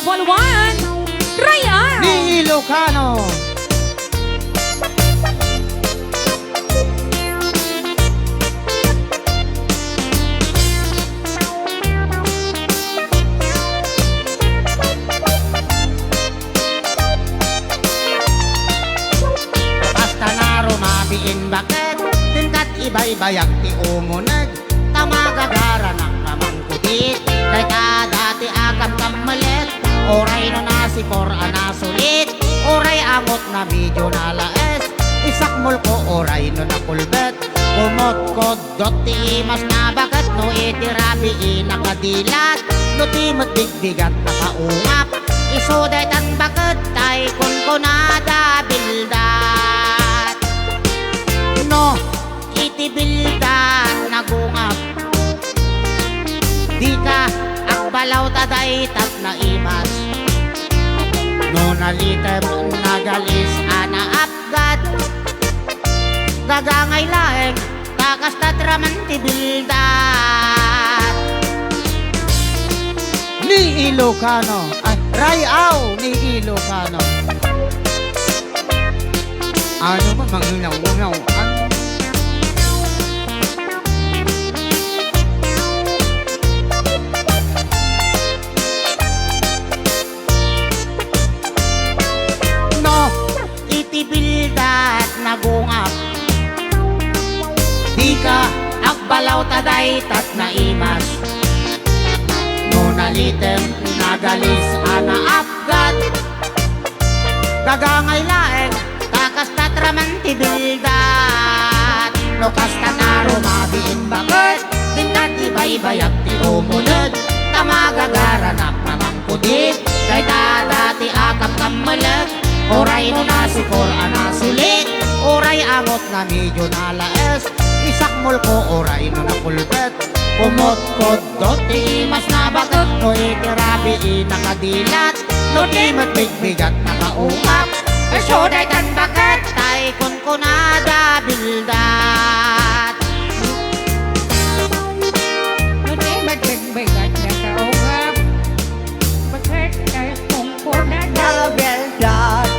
Bualwan, Ryan Ni Ilocano. Basta naro mabiin bakit tintat ibay-bayag ti umunag tamagagara ng pamangkutit kay kadati akam kamalit oray no nasipor anasulit oray amot na medyo nalaes isakmol ko oray no nakulbet kumot ko dot ti imas na bagat no itirabi nakadilat no timot bigbigat nakaungap isuday tan bagat tay kun kunada bildat no itibildat nagungap di ka akbalaw taday tat na imas no nalitem nagalis ana apgat gagangay laeng takas tatraman tibildat ni Ilocano ay Rayaw ni Ilocano ano man manginaw itibildat nagungap di ka akbalaw taday tat na imas no nalitem nagalis ana apgat gagangay laeng takas tatraman tibildat no kasta naro mabiin bakit tindat ibay-bayag ti umunod tamagagaranak mamangkudit kay dati akap kamalag oray no nasipor anasulit oray amot na medyo nalaes isakmol ko oray no nakulbet kumot ko dot ti mas nabagot no itirabi nakadilat no timot bigbigat nakaungap esoday tan bagat tay kun kunada bildat no timot bigbigat nakaungap bakit tay kun kunada Beldat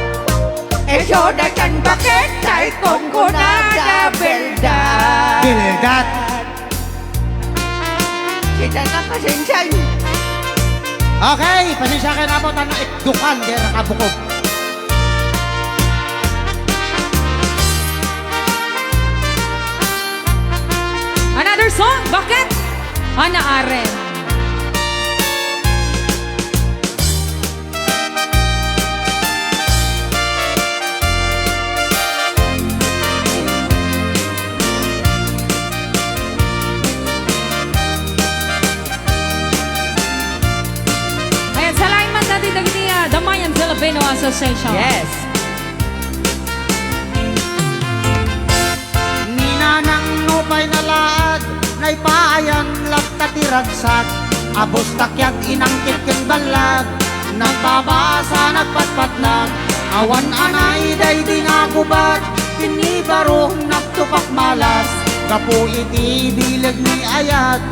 Esoday tan bakit tay kung kunada beldat bildat Kita nakasinsay okay pasensya kayo na po tanong ikdukan kaya nakabukog Another song, bakit? Ana Aren. Ayan, sa line man natin nagniya, Damayan Filipino Association. Yes ninanang nupay nalaad naipaayan laktatiragsak abos takyag inangkit ken balag nagbabasa nagpatpatlag awan anay day di nga gubat kinibaro nagtupak malas kapu iti bilag ni ayat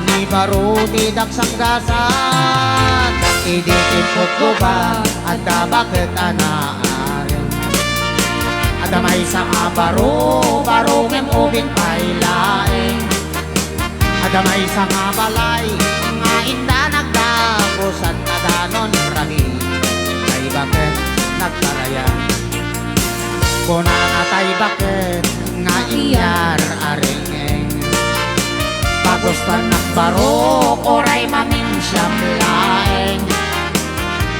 ni baro ti daksang gasat idikipot ko ba at bakit anaarin adamay sa baro ngem ubing pailaeng adamay sa balay nga inda nagdapusan adanon rami ay bakit nagtarayan kuna nga tay bakit nga inyar aringeng pagustan nakbarok oray mamin siyam laeng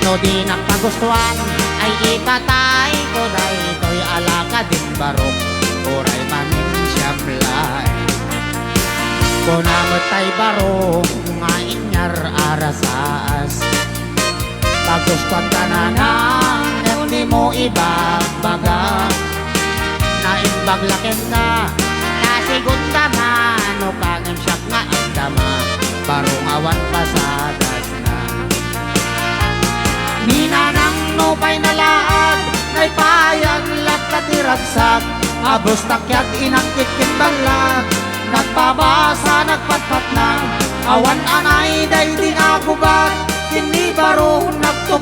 no di nagpagustuhan ay ipatay ko daytoy alaka din barok oray mamin siyam laeng kuna matay barok nga inyar arasas pagustuhan ka na nang di mo ibagbaga na imbaglaken ka na segunda mano kangem siyak nga andama barong awan pasadas na ninanang nupay nalaad nay payan laktatiragsak abos takyag inangkit ken balag nagpabasa nagpatpat na awan anay day di nga gubat kini baro nagtupak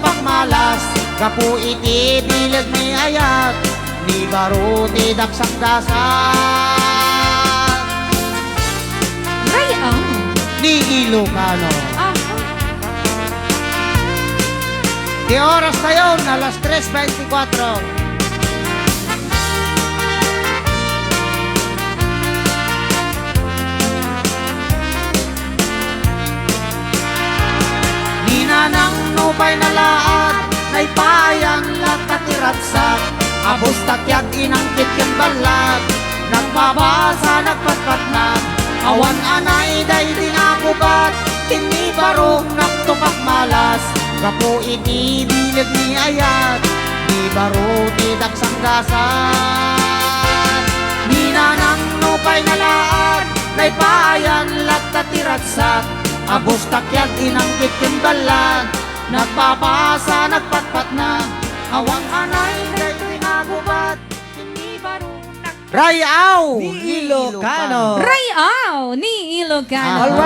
Gapu iti bilag ni ayat, ni baro ti daksang dasal. Ray Ni Ilocano. Di oras na yun, alas 3:24. Ninanang nupay na laad, naipayan lat katiratsak, abos takyat inangkit yung balat, nagpabasa nagpatpat na, awan anay day dinakubat, tinibarong naktupak malas, gapo iti bilag ni ayat, di baro ti daksang dasan. Ninanang nupay na laad, naipayan lat katiratsak, abos takyat inangkit yung balat, nagpapasa nagpatpat na, awang anay day tinagubat, tinibarong Rayaw Ni Ilocano. Ray ni Ilocano. Alright.